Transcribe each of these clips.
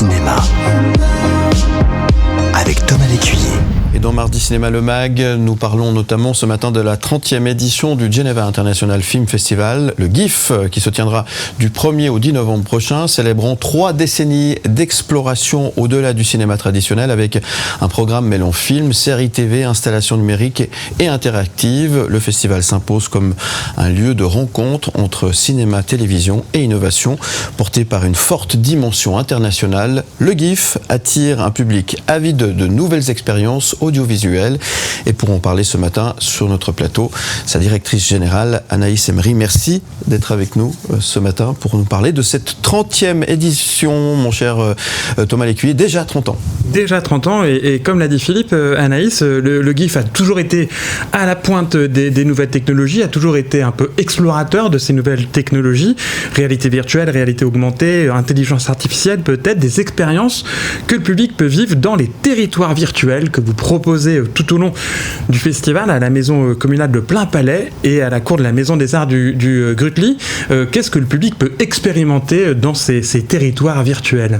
cinéma avec Thomas Lécuyer. Et dans Mardi Cinéma Le Mag, nous parlons notamment ce matin de la 30e édition du Geneva International Film Festival, le GIF, qui se tiendra du 1er au 10 novembre prochain, célébrant 3 décennies d'exploration au-delà du cinéma traditionnel avec un programme mêlant films, séries TV, installations numériques et interactives. Le festival s'impose comme un lieu de rencontre entre cinéma, télévision et innovation, porté par une forte dimension internationale. Le GIF attire un public avide de nouvelles expériences audiovisuelle. Et pour en parler ce matin sur notre plateau, sa directrice générale Anaïs Emery. Merci d'être avec nous ce matin pour nous parler de cette 30e édition, mon cher Thomas Lécuyer. Déjà 30 ans. Déjà 30 ans et comme l'a dit Philippe, Anaïs, le GIF a toujours été à la pointe des nouvelles technologies, a toujours été un peu explorateur de ces nouvelles technologies, réalité virtuelle, réalité augmentée, intelligence artificielle, peut-être des expériences que le public peut vivre dans les territoires virtuels que vous proposé tout au long du festival à la maison communale de Plainpalais et à la cour de la maison des arts du Grutli. Qu'est-ce que le public peut expérimenter dans ces territoires virtuels ?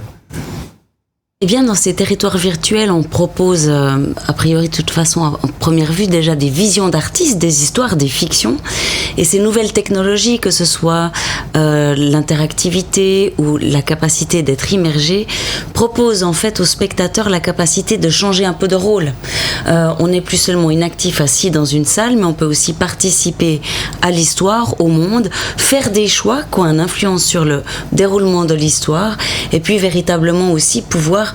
Eh bien, dans ces territoires virtuels, on propose, a priori, de toute façon, en première vue, déjà des visions d'artistes, des histoires, des fictions. Et ces nouvelles technologies, que ce soit l'interactivité ou la capacité d'être immergé, proposent en fait aux spectateurs la capacité de changer un peu de rôle. On n'est plus seulement inactif assis dans une salle, mais on peut aussi participer à l'histoire, au monde, faire des choix qui ont une influence sur le déroulement de l'histoire, et puis véritablement aussi pouvoir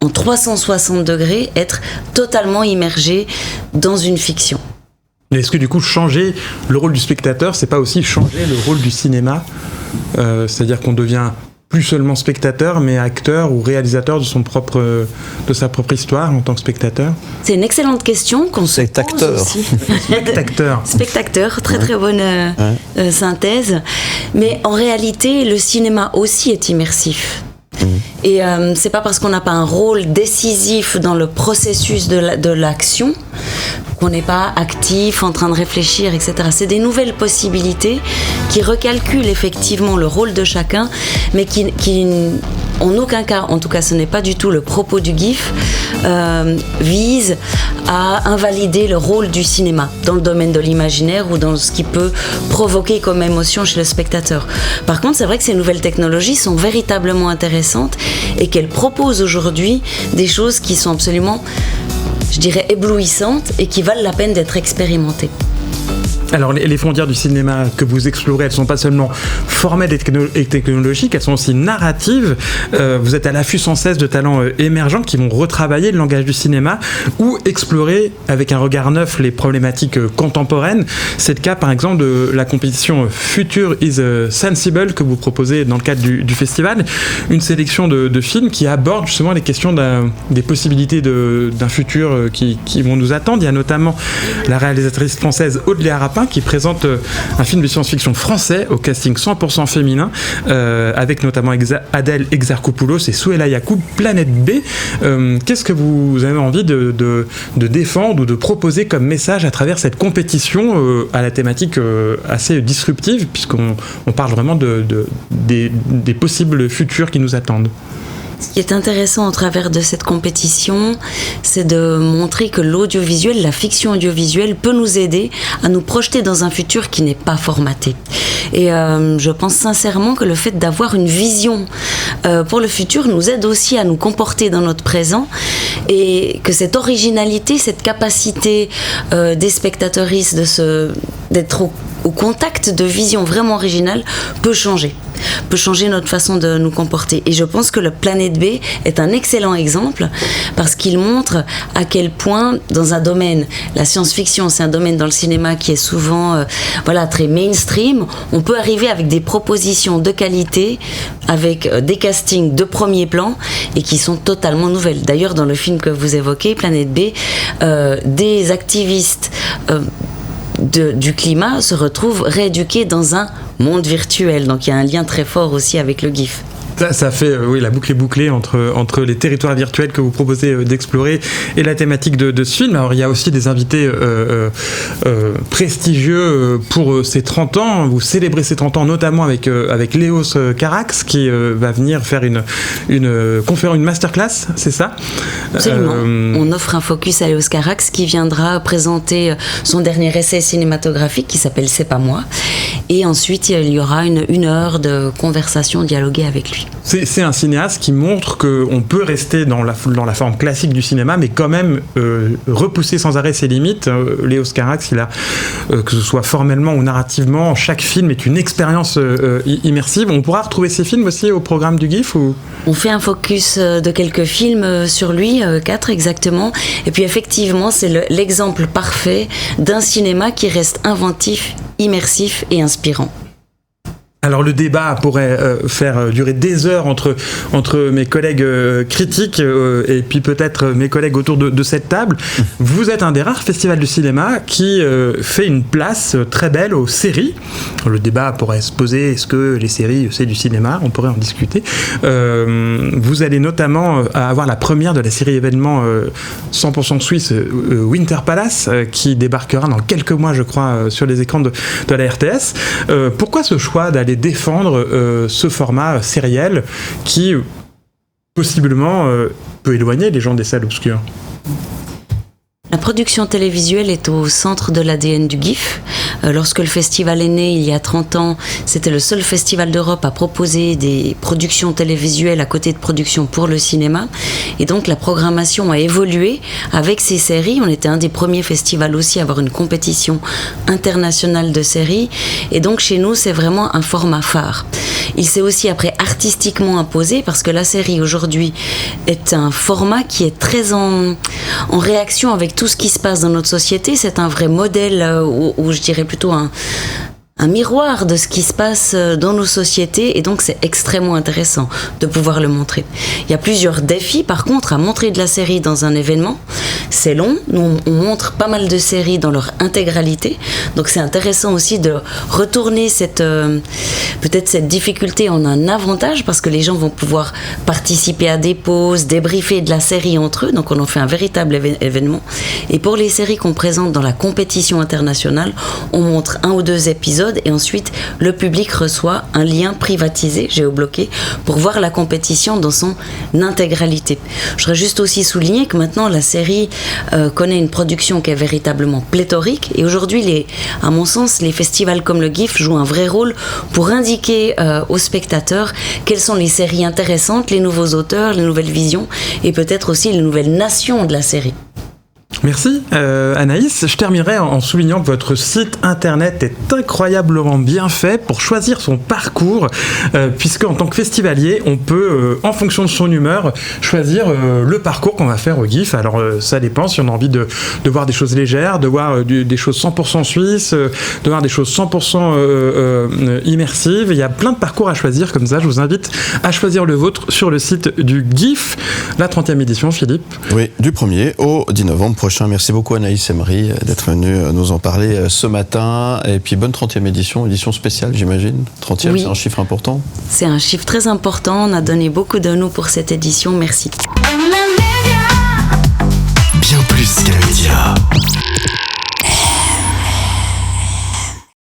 en 360 degrés, être totalement immergé dans une fiction. Est-ce que du coup, changer le rôle du spectateur, c'est pas aussi changer le rôle du cinéma ? C'est-à-dire qu'on devient plus seulement spectateur, mais acteur ou réalisateur de sa propre histoire en tant que spectateur ? C'est une excellente question qu'on se pose aussi. Spectateur, très bonne synthèse. Mais en réalité, le cinéma aussi est immersif. Et c'est pas parce qu'on n'a pas un rôle décisif dans le processus de l'action qu'on n'est pas actif, en train de réfléchir, etc. C'est des nouvelles possibilités qui recalculent effectivement le rôle de chacun, mais qui en aucun cas, en tout cas ce n'est pas du tout le propos du GIF, vise à invalider le rôle du cinéma dans le domaine de l'imaginaire ou dans ce qui peut provoquer comme émotion chez le spectateur. Par contre, c'est vrai que ces nouvelles technologies sont véritablement intéressantes et qu'elles proposent aujourd'hui des choses qui sont absolument, je dirais, éblouissantes et qui valent la peine d'être expérimentées. Alors, les frontières du cinéma que vous explorez, elles ne sont pas seulement formelles et technologiques, elles sont aussi narratives. Vous êtes à l'affût sans cesse de talents émergents qui vont retravailler le langage du cinéma ou explorer avec un regard neuf les problématiques contemporaines. C'est le cas, par exemple, de la compétition Future is Sensible que vous proposez dans le cadre du festival. Une sélection de films qui abordent justement les questions des possibilités d'un futur qui vont nous attendre. Il y a notamment la réalisatrice française Audley Arapin qui présente un film de science-fiction français au casting 100% féminin avec notamment Adèle Exarchopoulos et Souela Yacoub, Planète B. Qu'est-ce que vous avez envie de défendre ou de proposer comme message à travers cette compétition à la thématique assez disruptive puisqu'on parle vraiment des possibles futurs qui nous attendent? Ce qui est intéressant au travers de cette compétition, c'est de montrer que l'audiovisuel, la fiction audiovisuelle peut nous aider à nous projeter dans un futur qui n'est pas formaté. Et je pense sincèrement que le fait d'avoir une vision pour le futur nous aide aussi à nous comporter dans notre présent et que cette originalité, cette capacité des spectateuristes d'être au contact de visions vraiment originales peut changer notre façon de nous comporter. Et je pense que le Planète B est un excellent exemple parce qu'il montre à quel point dans un domaine, la science-fiction, c'est un domaine dans le cinéma qui est souvent très mainstream, on peut arriver avec des propositions de qualité, avec des castings de premier plan et qui sont totalement nouvelles. D'ailleurs, dans le film que vous évoquez, Planète B, des activistes du climat se retrouvent rééduqués dans un monde virtuel. Donc il y a un lien très fort aussi avec le GIF. Ça fait, oui, la boucle est bouclée entre les territoires virtuels que vous proposez d'explorer et la thématique de ce film. Alors, il y a aussi des invités prestigieux pour ces 30 ans. Vous célébrez ces 30 ans, notamment avec Léos Carax, qui va venir faire une masterclass, c'est ça? Absolument. On offre un focus à Léos Carax qui viendra présenter son dernier essai cinématographique qui s'appelle C'est pas moi. Et ensuite, il y aura une heure de conversation dialoguée avec lui. C'est un cinéaste qui montre qu'on peut rester dans la forme classique du cinéma, mais quand même repousser sans arrêt ses limites. Léos Carax, que ce soit formellement ou narrativement, chaque film est une expérience immersive. On pourra retrouver ces films aussi au programme du GIF ou... On fait un focus de quelques films sur lui, 4 exactement. Et puis effectivement, c'est l'exemple parfait d'un cinéma qui reste inventif, immersif et inspirant. Alors le débat pourrait faire durer des heures entre mes collègues critiques et puis peut-être mes collègues autour de cette table. Vous êtes un des rares festivals de cinéma qui fait une place très belle aux séries. Le débat pourrait se poser, est-ce que les séries c'est du cinéma? On pourrait en discuter. Vous allez notamment avoir la première de la série événement 100% suisse Winter Palace qui débarquera dans quelques mois je crois sur les écrans de la RTS. Pourquoi ce choix d'aller défendre ce format sériel qui possiblement peut éloigner les gens des salles obscures? La production télévisuelle est au centre de l'ADN du GIF. Lorsque le festival est né il y a 30 ans, c'était le seul festival d'Europe à proposer des productions télévisuelles à côté de productions pour le cinéma. Et donc la programmation a évolué avec ces séries. On était un des premiers festivals aussi à avoir une compétition internationale de séries. Et donc chez nous, c'est vraiment un format phare. Il s'est aussi après artistiquement imposé parce que la série aujourd'hui est un format qui est très en réaction avec tout ce qui se passe dans notre société. C'est un vrai modèle ou je dirais plutôt un miroir de ce qui se passe dans nos sociétés et donc c'est extrêmement intéressant de pouvoir le montrer. Il y a plusieurs défis par contre à montrer de la série dans un événement. C'est long, nous on montre pas mal de séries dans leur intégralité, donc c'est intéressant aussi de retourner peut-être cette difficulté en un avantage parce que les gens vont pouvoir participer à des pauses, débriefer de la série entre eux, donc on en fait un véritable événement. Et pour les séries qu'on présente dans la compétition internationale, on montre 1 ou 2 épisodes et ensuite le public reçoit un lien privatisé, géobloqué, pour voir la compétition dans son intégralité. Je voudrais juste aussi souligner que maintenant la série connaît une production qui est véritablement pléthorique et aujourd'hui, à mon sens, les festivals comme le GIF jouent un vrai rôle pour indiquer aux spectateurs quelles sont les séries intéressantes, les nouveaux auteurs, les nouvelles visions et peut-être aussi les nouvelles nations de la série. Merci Anaïs. Je terminerai en soulignant que votre site internet est incroyablement bien fait pour choisir son parcours puisque en tant que festivalier on peut en fonction de son humeur choisir le parcours qu'on va faire au GIF. Alors ça dépend si on a envie de voir des choses légères, de voir des choses 100% suisses, de voir des choses 100% immersives. Il y a plein de parcours à choisir comme ça. Je vous invite à choisir le vôtre sur le site du GIF. La 30e édition, Philippe. Oui, du 1er au 10 novembre prochain. Merci beaucoup Anaïs et Marie d'être venus nous en parler ce matin. Et puis bonne 30e édition spéciale j'imagine. 30e, oui. C'est un chiffre important. C'est un chiffre très important. On a donné beaucoup de nous pour cette édition. Merci. Bien plus qu'un média.